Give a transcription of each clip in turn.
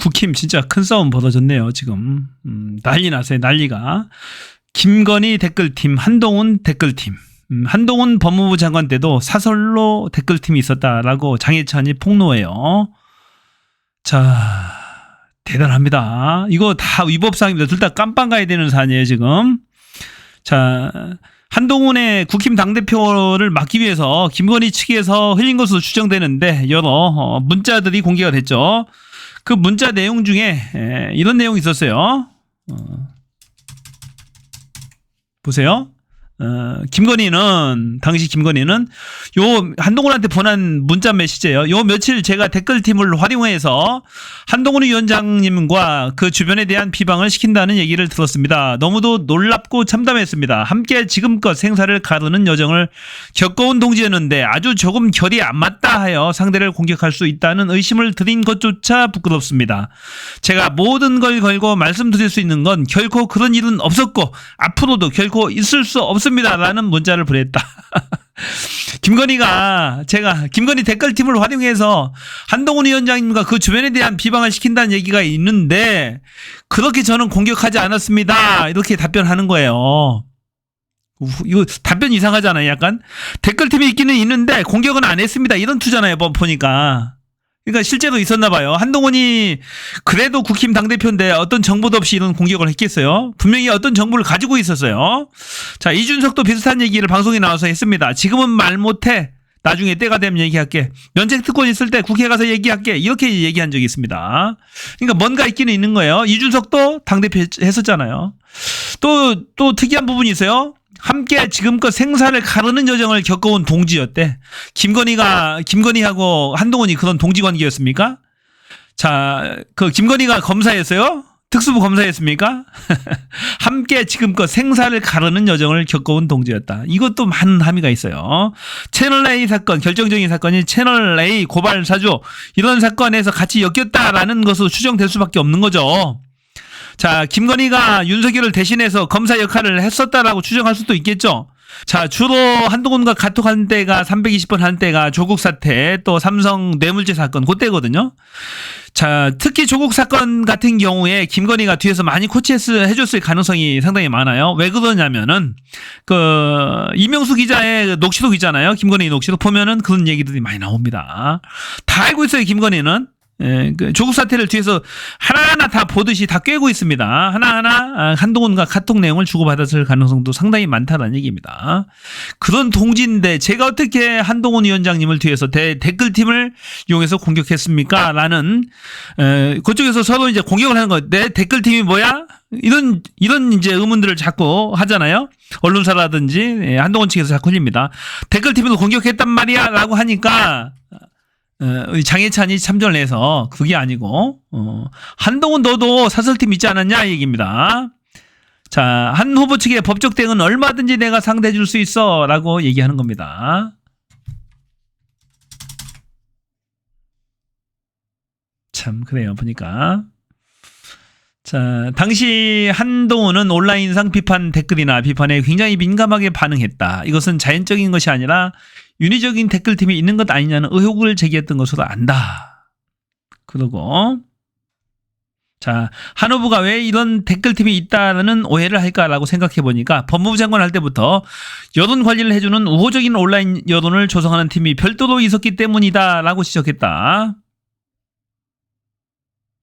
국힘 진짜 큰 싸움 벌어졌네요, 지금. 난리 났어요, 난리가. 김건희 댓글팀, 한동훈 댓글팀. 한동훈 법무부 장관 때도 사설로 댓글팀이 있었다라고 장해찬이 폭로해요. 자, 대단합니다. 이거 다 위법사항입니다. 둘 다 깜빵 가야 되는 사안이에요, 지금. 자, 한동훈의 국힘 당대표를 막기 위해서 김건희 측에서 흘린 것으로 추정되는데 여러 문자들이 공개가 됐죠. 그 문자 내용 중에 이런 내용이 있었어요. 보세요. 당시 김건희는 요 한동훈한테 보낸 문자 메시지예요. 요 며칠 제가 댓글팀을 활용해서 한동훈 위원장님과 그 주변에 대한 비방을 시킨다는 얘기를 들었습니다. 너무도 놀랍고 참담했습니다. 함께 지금껏 생사를 가르는 여정을 겪어온 동지였는데 아주 조금 결이 안 맞다 하여 상대를 공격할 수 있다는 의심을 드린 것조차 부끄럽습니다. 제가 모든 걸 걸고 말씀드릴 수 있는 건 결코 그런 일은 없었고 앞으로도 결코 있을 수 없습니다. 라는 문자를 보냈다. 제가 김건희 댓글팀을 활용해서 한동훈 위원장님과 그 주변에 대한 비방을 시킨다는 얘기가 있는데 그렇게 저는 공격하지 않았습니다. 이렇게 답변하는 거예요. 이거 답변 이상하잖아요. 약간 댓글팀이 있기는 있는데 공격은 안 했습니다. 이런 투잖아요. 보니까. 그러니까 실제로 있었나 봐요. 한동훈이 그래도 국힘 당대표인데 어떤 정보도 없이 이런 공격을 했겠어요. 분명히 어떤 정보를 가지고 있었어요. 자, 이준석도 비슷한 얘기를 방송에 나와서 했습니다. 지금은 말 못해. 나중에 때가 되면 얘기할게. 면책특권 있을 때 국회 가서 얘기할게. 이렇게 얘기한 적이 있습니다. 그러니까 뭔가 있기는 있는 거예요. 이준석도 당대표 했었잖아요. 또 특이한 부분이 있어요. 함께 지금껏 생사를 가르는 여정을 겪어온 동지였대. 김건희하고 한동훈이 그런 동지 관계였습니까? 자, 그 김건희가 검사였어요? 특수부 검사였습니까? 함께 지금껏 생사를 가르는 여정을 겪어온 동지였다. 이것도 많은 함의가 있어요. 채널A 사건, 결정적인 사건이 채널A 고발 사주 이런 사건에서 같이 엮였다라는 것으로 추정될 수밖에 없는 거죠. 자, 김건희가 윤석열을 대신해서 검사 역할을 했었다라고 추정할 수도 있겠죠. 자, 주로 한동훈과 카톡한 때가 320번 한 때가 조국 사태 또 삼성 뇌물죄 사건 그때거든요. 자, 특히 조국 사건 같은 경우에 김건희가 뒤에서 많이 코치해줬을 가능성이 상당히 많아요. 왜 그러냐면은 이명수 기자의 녹취록 있잖아요. 김건희 녹취록 보면은 그런 얘기들이 많이 나옵니다. 다 알고 있어요. 김건희는. 조국 사태를 뒤에서 하나하나 다 보듯이 다 꿰고 있습니다. 하나하나 한동훈과 카톡 내용을 주고받았을 가능성도 상당히 많다는 얘기입니다. 그런 동지인데 제가 어떻게 한동훈 위원장님을 뒤에서 댓글팀을 이용해서 공격했습니까? 라는 그쪽에서 서로 이제 공격을 하는 거예요. 내 댓글팀이 뭐야? 이런 이제 의문들을 자꾸 하잖아요. 언론사라든지 한동훈 측에서 자꾸 흘립니다. 댓글팀을 공격했단 말이야 라고 하니까 장해찬이 참전을 해서 그게 아니고 한동훈 너도 사설팀 있지 않았냐 얘기입니다. 자, 한 후보 측의 법적 대응은 얼마든지 내가 상대해 줄 수 있어 라고 얘기하는 겁니다. 참 그래요 보니까. 자, 당시 한동훈은 온라인상 비판 댓글이나 비판에 굉장히 민감하게 반응했다. 이것은 자연적인 것이 아니라 윤리적인 댓글팀이 있는 것 아니냐는 의혹을 제기했던 것으로 안다. 그러고 자, 한 후보가 왜 이런 댓글팀이 있다는 오해를 할까라고 생각해 보니까 법무부 장관 할 때부터 여론 관리를 해주는 우호적인 온라인 여론을 조성하는 팀이 별도로 있었기 때문이다라고 지적했다.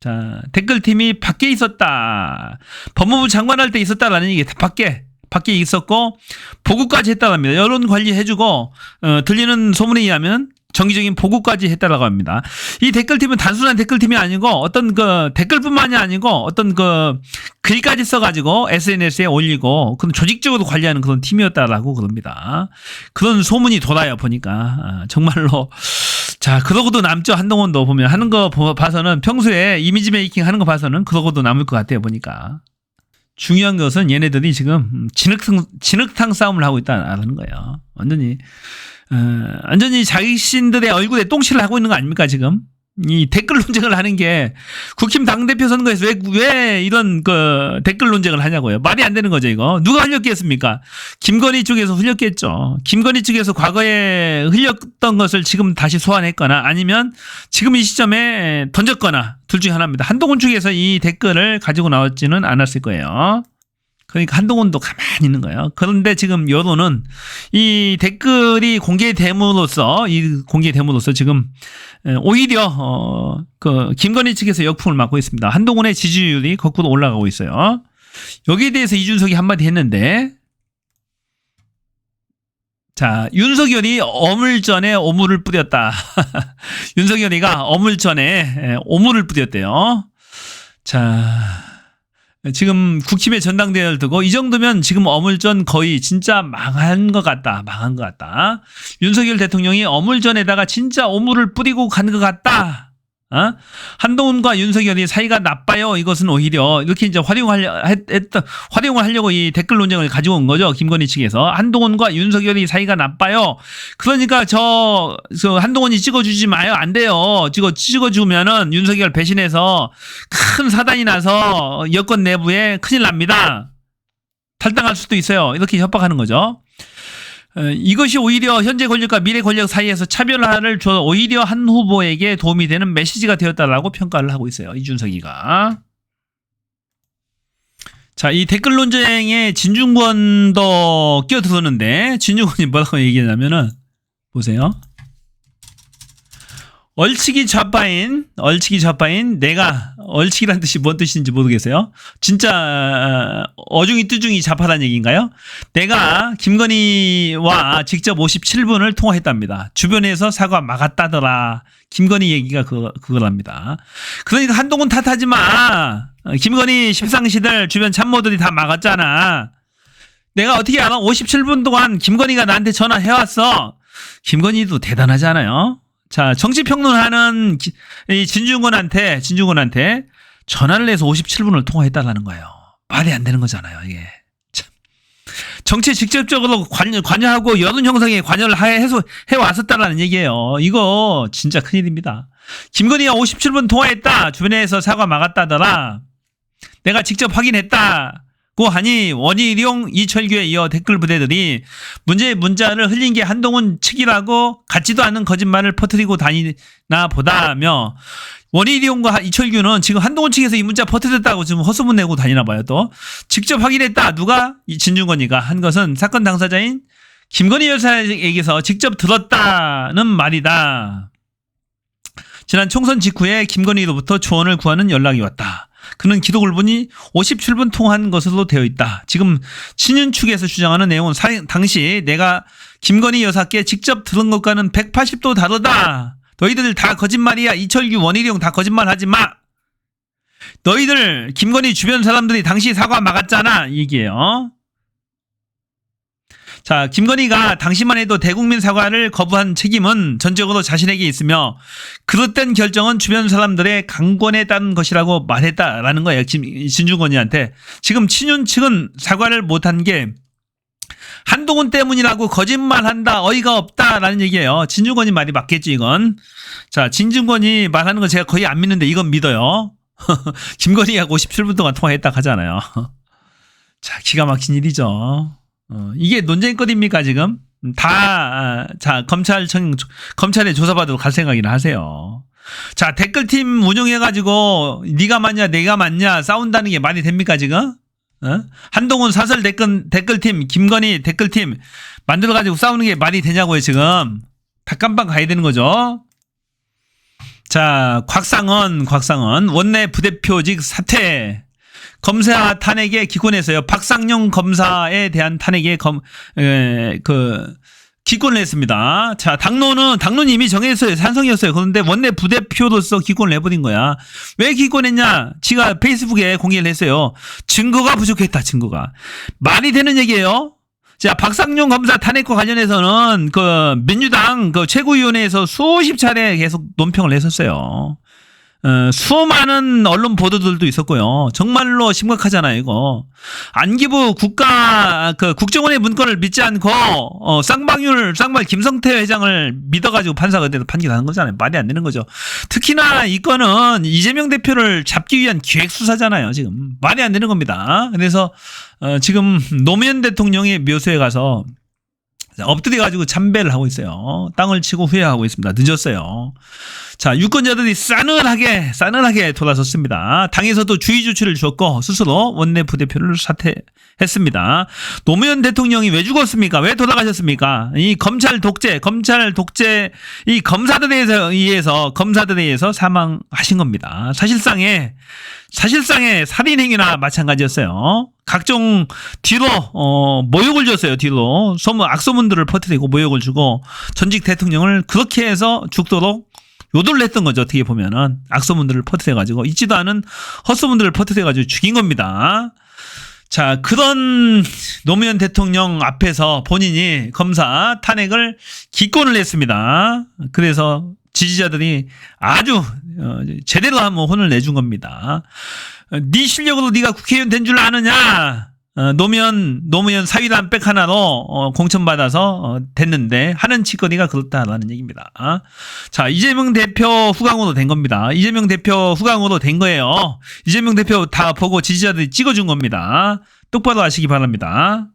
자, 댓글팀이 밖에 있었다. 법무부 장관 할 때 있었다라는 얘기 밖에 있었고 보고까지 했다고 합니다. 여론 관리해주고 들리는 소문에 의하면 정기적인 보고까지 했다라고 합니다. 이 댓글팀은 단순한 댓글팀이 아니고 어떤 댓글뿐만이 아니고 어떤 글까지 써가지고 SNS에 올리고 그런 조직적으로 관리하는 그런 팀이었다라고 그럽니다. 그런 소문이 돌아요 보니까 정말로. 자, 그러고도 남죠. 한동훈도 보면 하는 거 봐서는 평소에 이미지 메이킹 하는 거 봐서는 그러고도 남을 것 같아요 보니까. 중요한 것은 얘네들이 지금 진흙탕 싸움을 하고 있다는 거예요. 완전히 자신들의 얼굴에 똥칠을 하고 있는 거 아닙니까 지금? 이 댓글 논쟁을 하는 게 국힘 당대표 선거에서 왜 이런 그 댓글 논쟁을 하냐고요. 말이 안 되는 거죠, 이거. 누가 흘렸겠습니까? 김건희 쪽에서 흘렸겠죠. 김건희 쪽에서 과거에 흘렸던 것을 지금 다시 소환했거나 아니면 지금 이 시점에 던졌거나 둘 중에 하나입니다. 한동훈 쪽에서 이 댓글을 가지고 나왔지는 않았을 거예요. 그러니까 한동훈도 가만히 있는 거예요. 그런데 지금 여론은 이 댓글이 공개됨으로써 지금 오히려 그 김건희 측에서 역풍을 맞고 있습니다. 한동훈의 지지율이 거꾸로 올라가고 있어요. 여기에 대해서 이준석이 한마디 했는데, 자, 윤석열이 어물전에 오물을 뿌렸다. 윤석열이가 어물전에 오물을 뿌렸대요. 자, 지금 국힘의 전당대회를 두고 이 정도면 지금 어물전 거의 진짜 망한 것 같다. 윤석열 대통령이 어물전에다가 진짜 오물을 뿌리고 가는 것 같다. 한동훈과 윤석열이 사이가 나빠요. 이것은 오히려 이렇게 이제 활용을 하려고 이 댓글 논쟁을 가지고 온 거죠. 김건희 측에서. 한동훈과 윤석열이 사이가 나빠요. 그러니까 저 한동훈이 찍어주지 마요. 안 돼요. 찍어주면은 윤석열 배신해서 큰 사단이 나서 여권 내부에 큰일 납니다. 탈당할 수도 있어요. 이렇게 협박하는 거죠. 이것이 오히려 현재 권력과 미래 권력 사이에서 차별화를 줘 오히려 한 후보에게 도움이 되는 메시지가 되었다라고 평가를 하고 있어요. 이준석이가. 자, 이 댓글 논쟁에 진중권도 끼어들었는데 진중권이 뭐라고 얘기하냐면은 보세요. 얼치기 좌파인 내가 얼치기란 뜻이 뭔 뜻인지 모르겠어요. 진짜 어중이 뜨중이 좌파란 얘기인가요? 내가 김건희와 직접 57분을 통화했답니다. 주변에서 사과 막았다더라. 김건희 얘기가 그거랍니다. 그러니까 한동훈 탓하지 마. 김건희 십상시들 주변 참모들이 다 막았잖아. 내가 어떻게 알아? 57분 동안 김건희가 나한테 전화해왔어. 김건희도 대단하잖아요. 자, 정치평론하는 이 진중권한테 전화를 해서 57분을 통화했다라는 거예요. 말이 안 되는 거잖아요, 이게. 참. 정치에 직접적으로 관여하고 여론 형성에 관여를 해왔었다라는 얘기예요. 이거 진짜 큰일입니다. 김건희가 57분 통화했다. 주변에서 사과 막았다더라. 내가 직접 확인했다. 고 하니 원희룡, 이철규에 이어 댓글 부대들이 문제의 문자를 흘린 게 한동훈 측이라고 같지도 않은 거짓말을 퍼뜨리고 다니나 보다며 원희룡과 이철규는 지금 한동훈 측에서 이 문자 퍼뜨렸다고 지금 헛소문 내고 다니나 봐요. 또 직접 확인했다. 누가? 이 진중권이가 한 것은 사건 당사자인 김건희 여사에게서 직접 들었다는 말이다. 지난 총선 직후에 김건희로부터 조언을 구하는 연락이 왔다. 그는 기록을 보니 57분 통화한 것으로 되어 있다. 지금 친윤 측에서 주장하는 내용은 당시 내가 김건희 여사께 직접 들은 것과는 180도 다르다. 너희들 다 거짓말이야. 이철규, 원희룡 다 거짓말하지 마. 너희들 김건희 주변 사람들이 당시 사과 막았잖아. 얘기해요. 자, 김건희가 당시만 해도 대국민 사과를 거부한 책임은 전적으로 자신에게 있으며 그릇된 결정은 주변 사람들의 강권에 따른 것이라고 말했다라는 거예요. 진중권이한테. 지금 친윤 측은 사과를 못한 게 한동훈 때문이라고 거짓말한다. 어이가 없다라는 얘기예요. 진중권이 말이 맞겠지 이건. 자, 진중권이 말하는 거 제가 거의 안 믿는데 이건 믿어요. 김건희하고 57분 동안 통화했다 하잖아요. 자, 기가 막힌 일이죠. 이게 논쟁거리입니까 지금? 자, 검찰에 조사받으러 갈 생각이나 하세요. 자, 댓글팀 운영해가지고 네가 맞냐 내가 맞냐 싸운다는 게 말이 됩니까 지금? 한동훈 사설 댓글팀 김건희 댓글팀 만들어가지고 싸우는 게 말이 되냐고요 지금? 다 깜빡 가야 되는 거죠. 자, 곽상원 원내 부대표직 사퇴. 검사 탄핵에 기권했어요. 박상용 검사에 대한 탄핵에 기권을 했습니다. 자, 당론은 이미 정해졌어요. 찬성이었어요. 그런데 원내 부대표로서 기권을 해버린 거야. 왜 기권했냐? 지가 페이스북에 공개를 했어요. 증거가 부족했다, 증거가. 말이 되는 얘기예요. 자, 박상용 검사 탄핵과 관련해서는 민주당 최고위원회에서 수십 차례 계속 논평을 했었어요. 수많은 언론 보도들도 있었고요. 정말로 심각하잖아요, 이거. 안기부 국정원의 문건을 믿지 않고, 쌍방 김성태 회장을 믿어가지고 판사가 그때도 판결하는 거잖아요. 말이 안 되는 거죠. 특히나 이 건은 이재명 대표를 잡기 위한 기획수사잖아요, 지금. 말이 안 되는 겁니다. 그래서, 지금 노무현 대통령의 묘소에 가서 엎드려가지고 참배를 하고 있어요. 땅을 치고 후회하고 있습니다. 늦었어요. 자, 유권자들이 싸늘하게 돌아섰습니다. 당에서도 주의 조치를 주었고 스스로 원내 부대표를 사퇴했습니다. 노무현 대통령이 왜 죽었습니까? 왜 돌아가셨습니까? 이 검찰 독재, 이 검사들에 의해서 사망하신 겁니다. 사실상의 살인행위나 마찬가지였어요. 각종 뒤로 모욕을 줬어요. 뒤로 악소문들을 퍼뜨리고 모욕을 주고 전직 대통령을 그렇게 해서 죽도록 요도를 했던 거죠. 어떻게 보면은 악소문들을 퍼뜨려가지고 있지도 않은 헛소문들을 퍼뜨려가지고 죽인 겁니다. 자, 그런 노무현 대통령 앞에서 본인이 검사 탄핵을 기권을 했습니다. 그래서 지지자들이 아주 제대로 한번 혼을 내준 겁니다. 네 실력으로 네가 국회의원 된 줄 아느냐? 노무현 사위단 백 하나로 공천받아서 됐는데 하는 짓거리가 그렇다라는 얘기입니다. 자, 이재명 대표 후광으로 된 겁니다. 이재명 대표 후광으로 된 거예요. 이재명 대표 다 보고 지지자들이 찍어준 겁니다. 똑바로 하시기 바랍니다.